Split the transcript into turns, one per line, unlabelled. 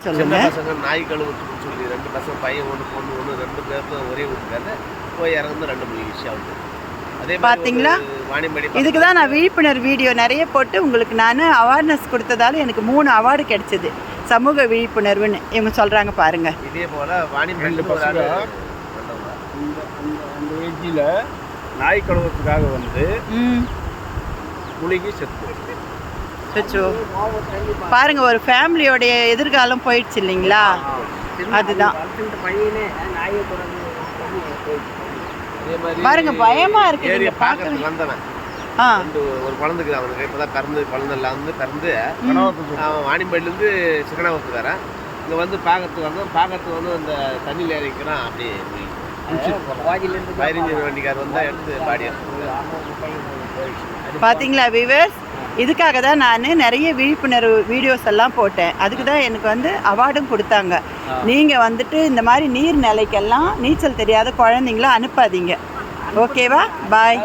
சொல்லுங்க.
பசங்க நாய் கழுவுன்னு சொல்லி 2 பசங்க, பையன் 1 பொண்ணு 1, 2 பேருக்கும் ஒரே வீட்டுக்காரர் போய் இறந்து 2 மணி விஷயம் ஆகுது. அதே
பார்த்தீங்களா?
வாணியம்பாடி
இதுக்கு தான் நான் விழிப்புணர்வு வீடியோ நிறைய போட்டு உங்களுக்கு நான் அவேர்னஸ் கொடுத்ததால எனக்கு 3 அவார்டு கிடைச்சிது. சமூக விழிப்புணர்வுன்னு இவங்க சொல்கிறாங்க பாருங்க.
இதே போல் வாணியம்பாடி ஒரு ஆள்
அந்த ஏஜில் நாய் கழுவுறதுக்காக வந்து முழுகி செத்து
பாருங்க, ஒரு ஃபேமிலியோடைய எதிர்காலம் போயிடுச்சு இல்லைங்களா? அதுதான் பாருங்க, பயமா இருக்கு.
ஏரியா பார்க்கறதுக்கு வந்தவன் ஒரு குழந்தைக்கு அவனுக்கு இப்போ தான் குழந்தைலாம் வந்து பிறந்து அவன் வாணியம்பாடியிலேருந்து சிக்கனாபுரத்துக்காரன் இங்கே வந்து பார்க்கறதுக்கு வந்து அந்த தண்ணியில் இறங்கிக்கிறான். அப்படி 15 வண்டிக்கார் வந்தால் எடுத்து பாடி
பார்த்தீங்களா வியூவர்ஸ்? இதுக்காக தான் நான் நிறைய விழிப்புணர்வு வீடியோஸ் எல்லாம் போட்டேன். அதுக்கு தான் எனக்கு வந்து அவார்டும் கொடுத்தாங்க. நீங்கள் வந்துட்டு இந்த மாதிரி நீர்நிலைக்கெல்லாம் நீச்சல் தெரியாத குழந்தைங்கள அனுப்பாதீங்க. ஓகேவா? பாய்.